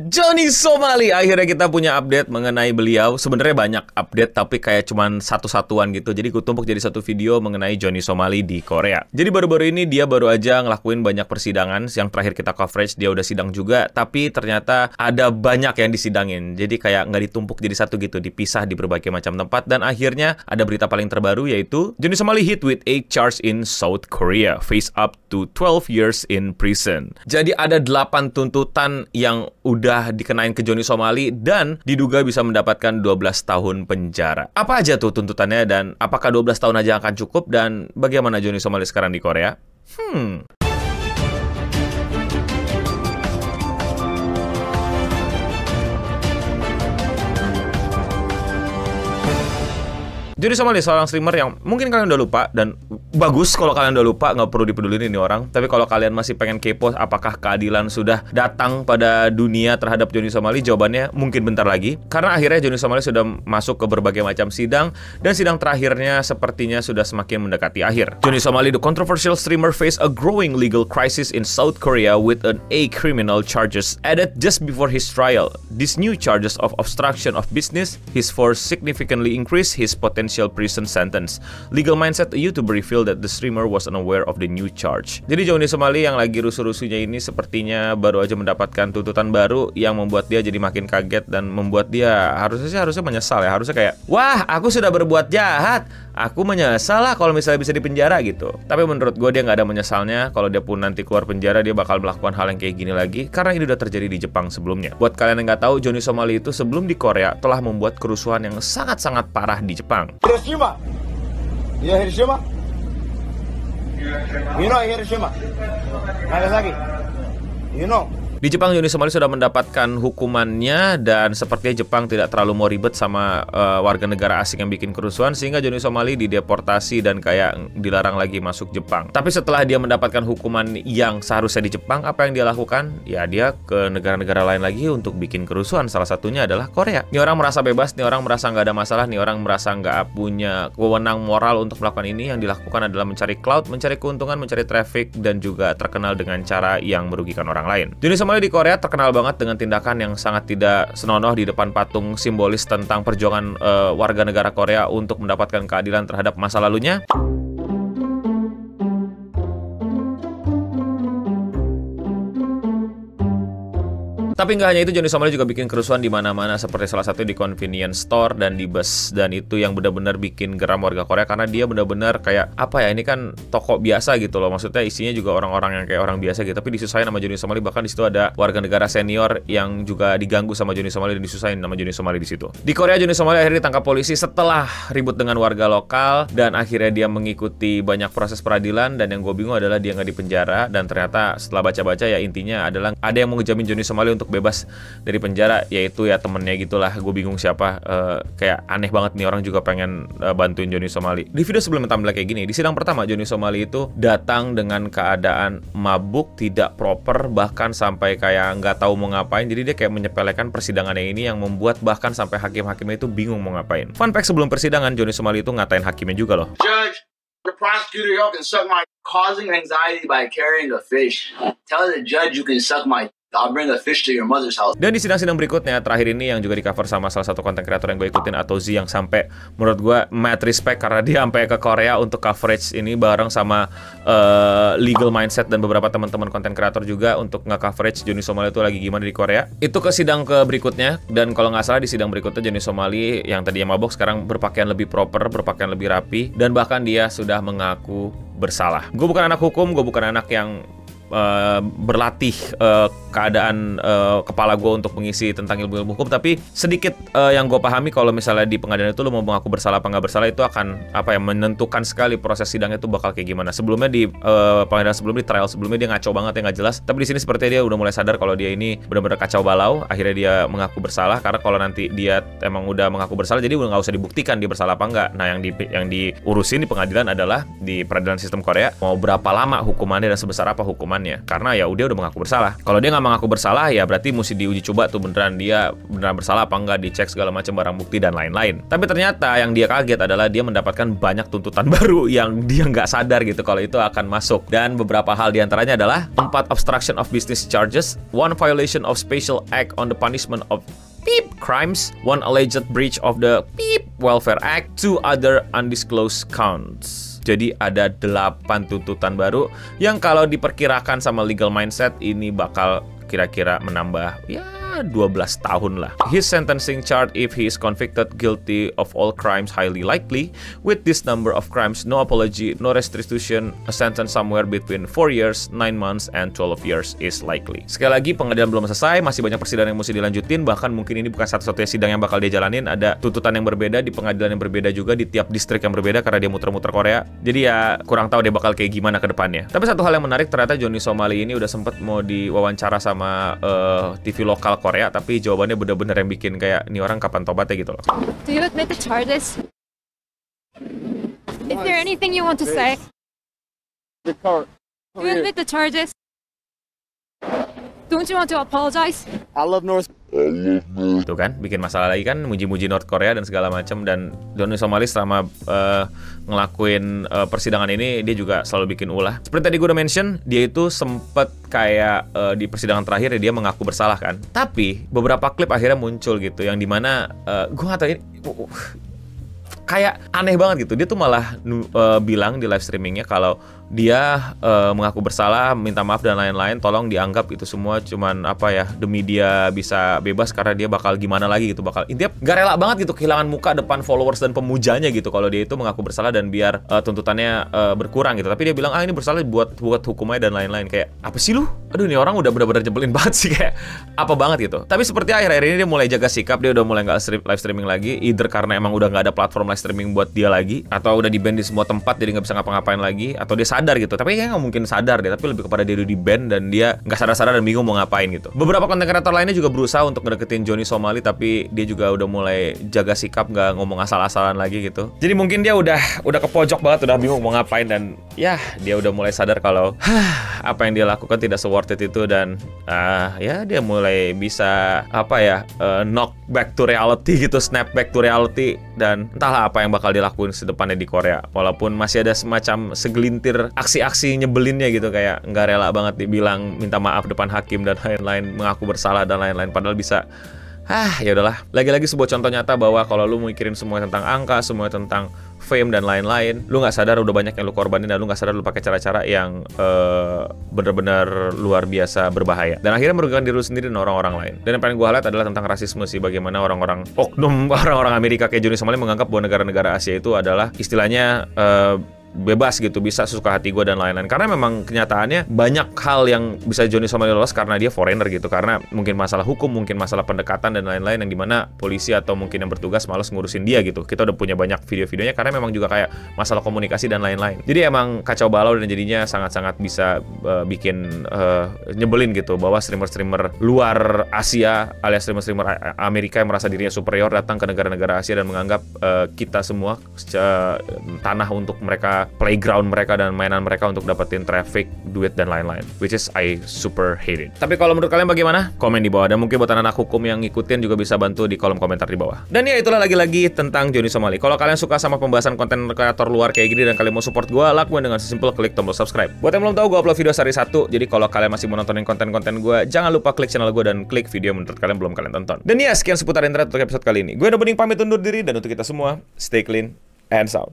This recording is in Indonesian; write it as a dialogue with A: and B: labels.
A: Johnny Somali, akhirnya kita punya update mengenai beliau. Sebenarnya banyak update, tapi kayak cuman satu-satuan gitu. Jadi gue tumpuk jadi satu video mengenai Johnny Somali di Korea. Jadi baru-baru ini dia baru aja ngelakuin banyak persidangan. Yang terakhir kita coverage dia udah sidang juga, tapi ternyata ada banyak yang disidangin. Jadi kayak nggak ditumpuk jadi satu gitu, dipisah di berbagai macam tempat. Dan akhirnya ada berita paling terbaru, yaitu Johnny Somali hit with 8 charges in South Korea, face up to 12 years in prison. Jadi ada 8 tuntutan yang udah dikenain ke Johnny Somali dan diduga bisa mendapatkan 12 tahun penjara. Apa aja tuh tuntutannya dan apakah 12 tahun aja akan cukup dan bagaimana Johnny Somali sekarang di Korea? Johnny Somali seorang streamer yang mungkin kalian udah lupa, dan bagus kalau kalian udah lupa, nggak perlu dipedulin ini orang. Tapi kalau kalian masih pengen kepo apakah keadilan sudah datang pada dunia terhadap Johnny Somali, jawabannya mungkin bentar lagi. Karena akhirnya Johnny Somali sudah masuk ke berbagai macam sidang, dan sidang terakhirnya sepertinya sudah semakin mendekati akhir. Johnny Somali, the controversial streamer, face a growing legal crisis in South Korea with an criminal charges added just before his trial. These new charges of obstruction of business, his force significantly increased his potential prison sentence. Legal Mindset, a YouTuber, revealed that the streamer was unaware of the new charge. Jadi Johnny Somali yang lagi rusuh-rusuhnya ini sepertinya baru aja mendapatkan tuntutan baru yang membuat dia jadi makin kaget dan membuat dia harusnya menyesal ya. Harusnya kayak, wah, aku sudah berbuat jahat, aku menyesal lah kalau misalnya bisa dipenjara gitu. Tapi menurut gue dia nggak ada menyesalnya. Kalau dia pun nanti keluar penjara, dia bakal melakukan hal yang kayak gini lagi karena ini udah terjadi di Jepang sebelumnya. Buat kalian yang nggak tahu, Johnny Somali itu sebelum di Korea telah membuat kerusuhan yang sangat-sangat parah di Jepang.
B: Hiroshima. Ya, Hiroshima. You know Hiroshima. Nagasaki. You know.
A: Di Jepang, Johnny Somali sudah mendapatkan hukumannya dan sepertinya Jepang tidak terlalu mau ribet sama warga negara asing yang bikin kerusuhan, sehingga Johnny Somali dideportasi dan kayak dilarang lagi masuk Jepang. Tapi setelah dia mendapatkan hukuman yang seharusnya di Jepang, apa yang dia lakukan? Ya dia ke negara-negara lain lagi untuk bikin kerusuhan. Salah satunya adalah Korea. Nih orang merasa bebas, nih orang merasa nggak ada masalah, nih orang merasa nggak punya wewenang moral untuk melakukan ini. Yang dilakukan adalah mencari clout, mencari keuntungan, mencari traffic, dan juga terkenal dengan cara yang merugikan orang lain. Johnny Somali di Korea terkenal banget dengan tindakan yang sangat tidak senonoh di depan patung simbolis tentang perjuangan warga negara Korea untuk mendapatkan keadilan terhadap masa lalunya. Tapi nggak hanya itu, Johnny Somali juga bikin kerusuhan di mana-mana, seperti salah satu di convenience store dan di bus, dan itu yang benar-benar bikin geram warga Korea karena dia benar-benar kayak apa ya, ini kan toko biasa gitu loh, maksudnya isinya juga orang-orang yang kayak orang biasa gitu, tapi disusahin sama Johnny Somali. Bahkan di situ ada warga negara senior yang juga diganggu sama Johnny Somali dan disusahin sama Johnny Somali di situ. Di Korea, Johnny Somali akhirnya ditangkap polisi setelah ribut dengan warga lokal, dan akhirnya dia mengikuti banyak proses peradilan. Dan yang gue bingung adalah dia nggak dipenjara, dan ternyata setelah baca-baca ya intinya adalah ada yang mau ngejamin Johnny Somali untuk bebas dari penjara, yaitu ya temennya gitulah. Gue bingung siapa, kayak aneh banget nih orang juga pengen bantuin Johnny Somali. Di video sebelum tampil kayak gini, di sidang pertama Johnny Somali itu datang dengan keadaan mabuk, tidak proper, bahkan sampai kayak nggak tahu mau ngapain. Jadi dia kayak menyepelekan persidangannya ini yang membuat bahkan sampai hakim-hakimnya itu bingung mau ngapain. Fun fact, sebelum persidangan Johnny Somali itu ngatain hakimnya juga loh.
C: Judge, the prosecutor, y'all can suck my causing anxiety by carrying a fish. Tell the judge you can suck my I'll bring a fish to your mother's house.
A: Dan di sidang-sidang berikutnya, terakhir ini yang juga di cover sama salah satu konten kreator yang gue ikutin, Atozi, yang sampai menurut gue mad respect karena dia sampai ke Korea untuk coverage ini bareng sama Legal Mindset dan beberapa teman-teman konten kreator juga untuk nge-coverage Johnny Somali itu lagi gimana di Korea. Itu ke sidang ke berikutnya, dan kalau nggak salah di sidang berikutnya Johnny Somali yang tadinya mabok sekarang berpakaian lebih proper, berpakaian lebih rapi, dan bahkan dia sudah mengaku bersalah. Gue bukan anak hukum, gue bukan anak yang berlatih keadaan kepala gue untuk mengisi tentang ilmu-ilmu hukum, tapi sedikit yang gue pahami kalau misalnya di pengadilan itu lo mau mengaku bersalah apa nggak bersalah itu akan apa ya, menentukan sekali proses sidangnya itu bakal kayak gimana. Sebelumnya di pengadilan sebelumnya, di trial sebelumnya dia ngaco banget ya, nggak jelas, tapi di sini sepertinya dia udah mulai sadar kalau dia ini benar-benar kacau balau. Akhirnya dia mengaku bersalah, karena kalau nanti dia emang udah mengaku bersalah jadi udah nggak usah dibuktikan dia bersalah apa enggak. Nah yang diurusin di pengadilan adalah di peradilan sistem Korea, mau berapa lama hukumannya dan sebesar apa hukumannya. temannya karena ya udah mengaku bersalah. Kalau dia nggak mengaku bersalah ya berarti mesti diuji coba tuh beneran dia beneran bersalah apa enggak, dicek segala macam barang bukti dan lain-lain. Tapi ternyata yang dia kaget adalah dia mendapatkan banyak tuntutan baru yang dia nggak sadar gitu kalau itu akan masuk. Dan beberapa hal diantaranya adalah 4 obstruction of business charges, 1 violation of special act on the punishment of beep crimes, 1 alleged breach of the beep welfare act, 2 other undisclosed counts. Jadi ada 8 tuntutan baru yang kalau diperkirakan sama legal mindset ini bakal kira-kira menambah ya 12 tahun lah. His sentencing charge if he is convicted guilty of all crimes highly likely. With this number of crimes, no apology, no restitution, a sentence somewhere between 4 years, 9 months, and 12 years is likely. Sekali lagi, pengadilan belum selesai, masih banyak persidangan yang mesti dilanjutin, bahkan mungkin ini bukan satu-satunya sidang yang bakal dia jalanin, ada tuntutan yang berbeda di pengadilan yang berbeda juga di tiap distrik yang berbeda karena dia muter-muter Korea. Jadi ya kurang tahu dia bakal kayak gimana ke depannya. Tapi satu hal yang menarik, ternyata Johnny Somali ini udah sempet mau diwawancara sama TV lokal Korea, tapi jawabannya bener-bener yang bikin kayak ini orang kapan tobatnya gitu loh.
D: Do you admit the charges? Is there anything you want to say?
B: The car.
D: Do you admit the charges? Don't you want to apologize?
B: I love North.
A: Tuh kan, bikin masalah lagi kan, muji-muji North Korea dan segala macam. Dan Johnny Somali selama ngelakuin persidangan ini dia juga selalu bikin ulah. Seperti tadi gue udah mention, dia itu sempet kayak di persidangan terakhir ya, dia mengaku bersalah kan. Tapi beberapa klip akhirnya muncul gitu yang dimana gue nggak tahu ini kayak aneh banget gitu. Dia tuh malah bilang di live streamingnya kalau dia mengaku bersalah, minta maaf dan lain-lain, tolong dianggap itu semua cuman apa ya, demi dia bisa bebas karena dia bakal gimana lagi gitu, bakal intinya gak rela banget gitu kehilangan muka depan followers dan pemujanya gitu kalau dia itu mengaku bersalah dan biar tuntutannya berkurang gitu. Tapi dia bilang ini bersalah buat hukumnya dan lain-lain. Kayak apa sih lu? Aduh, ini orang udah bener-bener nyebelin banget sih, kayak apa banget gitu. Tapi seperti akhir-akhir ini dia mulai jaga sikap, dia udah mulai nggak live streaming lagi, either karena emang udah nggak ada platform live streaming buat dia lagi, atau udah di ban di semua tempat jadi nggak bisa ngapa-ngapain lagi, atau dia sadar gitu. Tapi kayaknya nggak mungkin sadar deh, tapi lebih kepada dia udah di ban dan dia nggak sadar-sadar dan bingung mau ngapain gitu. Beberapa konten kreator lainnya juga berusaha untuk ngedeketin Johnny Somali, tapi dia juga udah mulai jaga sikap, nggak ngomong asal-asalan lagi gitu. Jadi mungkin dia udah ke pojok banget, udah bingung mau ngapain, dan ya dia udah mulai sadar kalau apa yang dia lakukan tidak se-worth it itu, dan ya dia mulai bisa apa ya, knock back to reality gitu, snap back to reality, dan entahlah apa yang bakal dilakuin sedepannya di Korea. Walaupun masih ada semacam segelintir aksi-aksi nyebelinnya gitu, kayak nggak rela banget dibilang minta maaf depan hakim dan lain-lain, mengaku bersalah dan lain-lain, padahal bisa. Ya udahlah. Lagi-lagi sebuah contoh nyata bahwa kalau lu mikirin semua tentang angka, semua tentang fame dan lain-lain, lu nggak sadar udah banyak yang lu korbanin, dan lu nggak sadar lu pakai cara-cara yang bener-bener luar biasa berbahaya, dan akhirnya merugikan diri lu sendiri dan orang-orang lain. Dan yang paling gue lihat adalah tentang rasisme sih, bagaimana orang-orang oknum orang-orang Amerika kayak Johnny Somali menganggap bahwa negara-negara Asia itu adalah istilahnya bebas gitu, bisa suka hati gue dan lain-lain. Karena memang kenyataannya banyak hal yang bisa Johnny Somali lolos karena dia foreigner gitu, karena mungkin masalah hukum, mungkin masalah pendekatan dan lain-lain, yang dimana polisi atau mungkin yang bertugas malas ngurusin dia gitu. Kita udah punya banyak video-videonya karena memang juga kayak masalah komunikasi dan lain-lain. Jadi emang kacau balau, dan jadinya sangat-sangat bisa bikin nyebelin gitu, bahwa streamer-streamer luar Asia alias streamer-streamer Amerika yang merasa dirinya superior datang ke negara-negara Asia dan menganggap kita semua tanah untuk mereka, playground mereka dan mainan mereka untuk dapetin traffic, duit dan lain-lain, which is I super hate it. Tapi kalau menurut kalian bagaimana? Komen di bawah, dan mungkin buat anak hukum yang ngikutin juga bisa bantu di kolom komentar di bawah. Dan ya itulah lagi-lagi tentang Johnny Somali. Kalau kalian suka sama pembahasan konten kreator luar kayak gini dan kalian mau support gue, lakuin dengan sesimpel klik tombol subscribe. Buat yang belum tahu, gue upload video sehari 1, jadi kalau kalian masih mau nontonin konten-konten gue, jangan lupa klik channel gue dan klik video yang menurut kalian belum kalian tonton. Dan ya, sekian seputar internet untuk episode kali ini. Gue udah bening pamit undur diri, dan untuk kita semua, stay clean and sound.